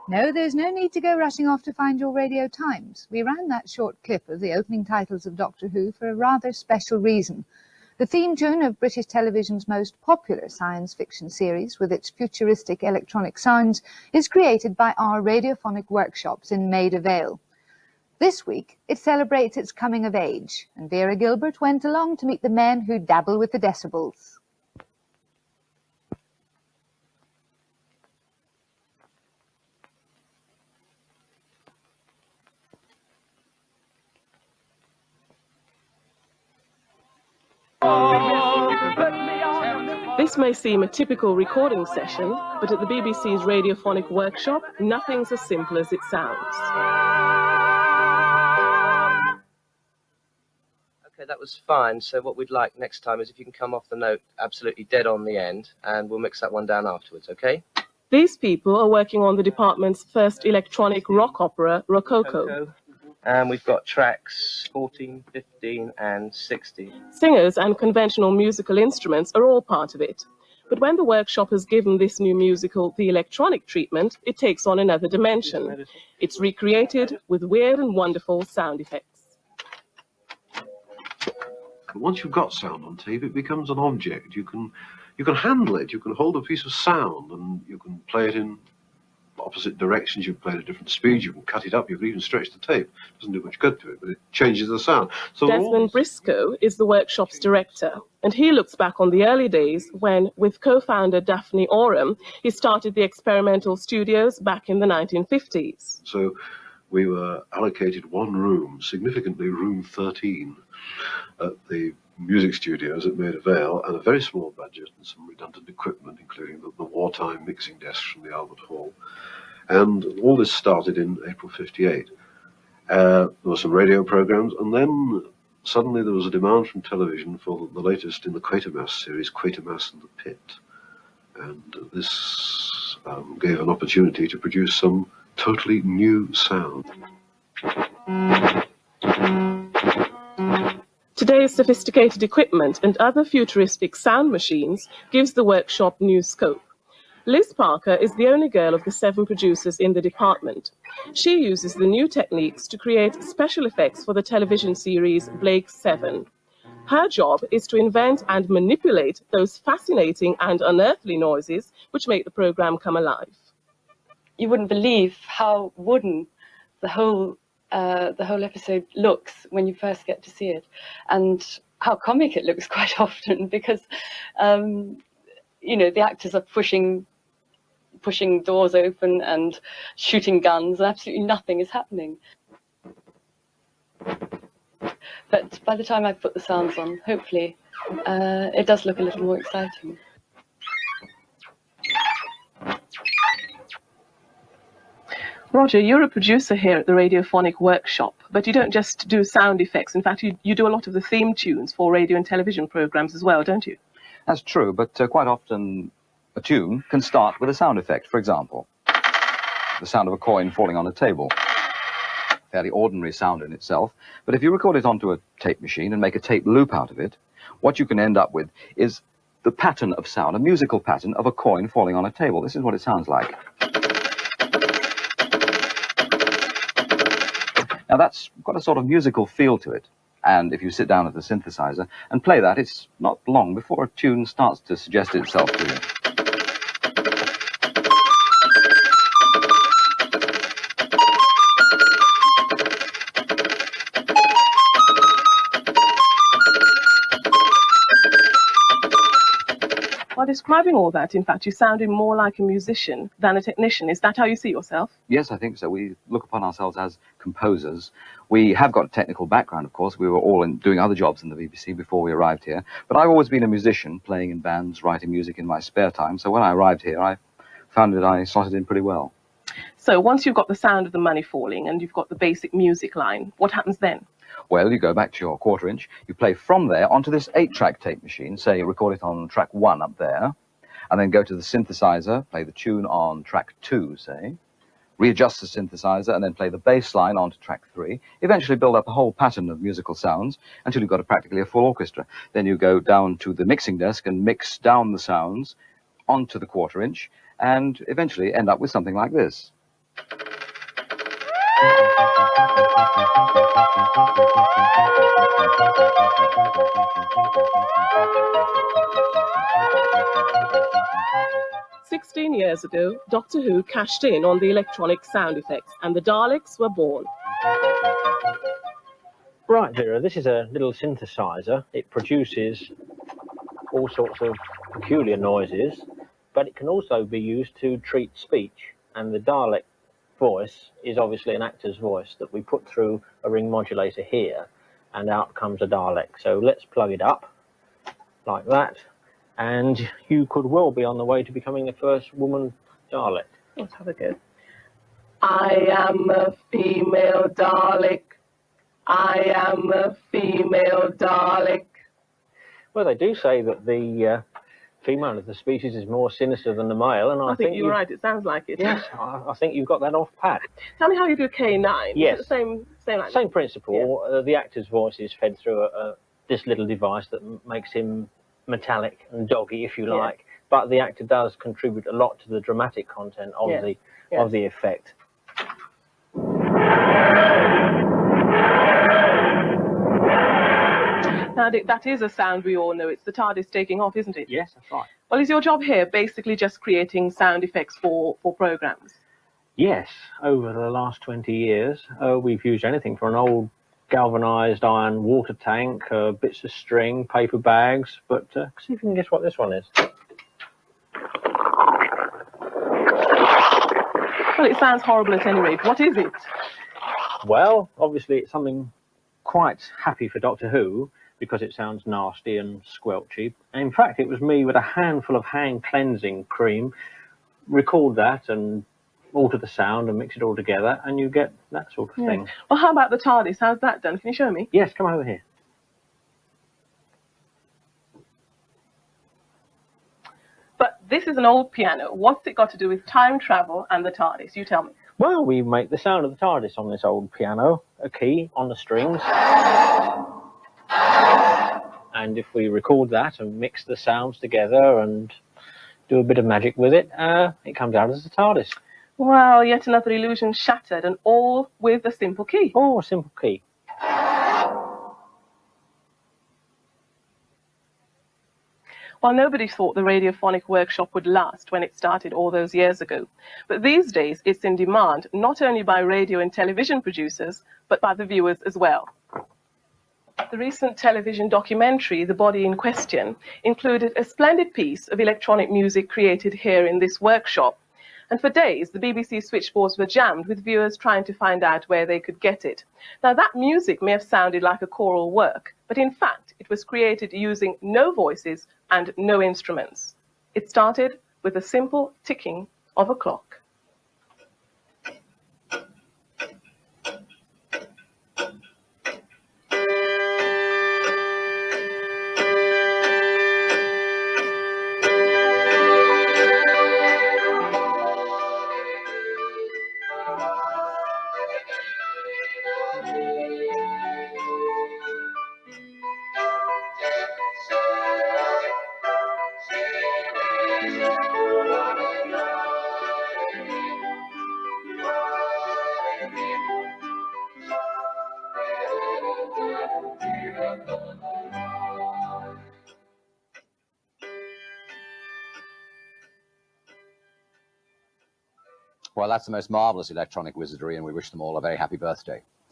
No, there's no need to go rushing off to find your Radio Times. We ran that short clip of the opening titles of Doctor Who for a rather special reason. The theme tune of British television's most popular science fiction series, with its futuristic electronic sounds, is created by our radiophonic workshops in MAIDA, VALE. This week, it celebrates its coming of age, and Vera Gilbert went along to meet the men who dabble with the decibels. This may seem a typical recording session, but at the BBC's Radiophonic workshop, nothing's as simple as it sounds. Okay, that was fine. So what we'd like next time is if you can come off the note absolutely dead on the end, and we'll mix that one down afterwards, okay? These people are working on the department's first electronic rock opera, Rococo. And we've got tracks 14, 15, and 60. Singers and conventional musical instruments are all part of it. But when the workshop has given this new musical the electronic treatment, it takes on another dimension. It's recreated with weird and wonderful sound effects. Once you've got sound on tape, it becomes an object. You can handle it. You can hold a piece of sound and you can play it in opposite directions. You can play it at different speeds. You can cut it up. You can even stretch the tape. It doesn't do much good to it, but it changes the sound. So Desmond Briscoe is the workshop's director, and he looks back on the early days when, with co-founder Daphne Oram, he started the experimental studios back in the 1950s. So we were allocated one room, significantly room 13, at the music studios at MAIDA VALE, and a very small budget and some redundant equipment, including the wartime mixing desks from the Albert Hall. And all this started in April '58. There were some radio programs, and then suddenly there was a demand from television for the latest in the Quatermass series, Quatermass and the Pit. And this gave an opportunity to produce some totally new sound. Today's sophisticated equipment and other futuristic sound machines gives the workshop new scope. Liz Parker is the only girl of the 7 producers in the department. She uses the new techniques to create special effects for the television series Blake's 7. Her job is to invent and manipulate those fascinating and unearthly noises which make the program come alive. You wouldn't believe how wooden the whole episode looks when you first get to see it, and how comic it looks quite often, because the actors are pushing doors open and shooting guns, and absolutely nothing is happening. But by the time I put the sounds on, hopefully it does look a little more exciting. Roger, you're a producer here at the Radiophonic workshop, but you don't just do sound effects. In fact, you do a lot of the theme tunes for radio and television programs as well, don't you? That's true, but quite often a tune can start with a sound effect. For example, the sound of a coin falling on a table. Fairly ordinary sound in itself, but if you record it onto a tape machine and make a tape loop out of it, what you can end up with is the pattern of sound, a musical pattern of a coin falling on a table. This is what it sounds like. Now that's got a sort of musical feel to it, and if you sit down at the synthesizer and play that, it's not long before a tune starts to suggest itself to you. While describing all that, in fact, you sounded more like a musician than a technician. Is that how you see yourself? Yes, I think so. We look upon ourselves as composers. We have got a technical background, of course. We were all doing other jobs in the BBC before we arrived here. But I've always been a musician, playing in bands, writing music in my spare time. So when I arrived here, I found that I slotted in pretty well. So once you've got the sound of the money falling and you've got the basic music line, what happens then? Well, you go back to your quarter-inch, you play from there onto this 8-track tape machine, say you record it on track 1 up there, and then go to the synthesizer, play the tune on track 2, say, readjust the synthesizer, and then play the bass line onto track 3, eventually build up a whole pattern of musical sounds until you've got practically a full orchestra. Then you go down to the mixing desk and mix down the sounds onto the quarter-inch, and eventually end up with something like this. 16 years ago, Doctor Who cashed in on the electronic sound effects, and the Daleks were born. Right, Vera, this is a little synthesizer. It produces all sorts of peculiar noises, but it can also be used to treat speech. And the Dalek voice is obviously an actor's voice that we put through a ring modulator here, and out comes a Dalek. So let's plug it up like that, and you could well be on the way to becoming the first woman Dalek. Let's have a go. I am a female Dalek. I am a female Dalek. Well, they do say that the female of the species is more sinister than the male, and I think you're right. It sounds like it. Yes, I think you've got that off pat. Tell me how you do K9. Yes. Is it the Same principle. Yeah. The actor's voice is fed through this little device that makes him metallic and doggy, if you like. But the actor does contribute a lot to the dramatic content of the effect. Now, Dick, that is a sound we all know. It's the TARDIS taking off, isn't it? Yes, that's right. Well, is your job here basically just creating sound effects for programs? Yes, over the last 20 years, we've used anything from an old galvanised iron water tank, bits of string, paper bags, but see if you can guess what this one is. Well, it sounds horrible at any rate. What is it? Well, obviously it's something quite happy for Doctor Who, because it sounds nasty and squelchy. And in fact, it was me with a handful of hand cleansing cream, record that and alter the sound and mix it all together, and you get that sort of thing. Well, how about the TARDIS? How's that done? Can you show me? Yes, come over here. But this is an old piano. What's it got to do with time travel and the TARDIS? You tell me. Well, we make the sound of the TARDIS on this old piano, a key on the strings. And if we record that and mix the sounds together and do a bit of magic with it, it comes out as a TARDIS. Well, yet another illusion shattered, and all with a simple key. Oh, a simple key. Well, nobody thought the Radiophonic workshop would last when it started all those years ago. But these days, it's in demand, not only by radio and television producers, but by the viewers as well. The recent television documentary, The Body in Question, included a splendid piece of electronic music created here in this workshop. And for days, the BBC switchboards were jammed with viewers trying to find out where they could get it. Now, that music may have sounded like a choral work, but in fact, it was created using no voices and no instruments. It started with a simple ticking of a clock. Well, that's the most marvellous electronic wizardry, and we wish them all a very happy birthday.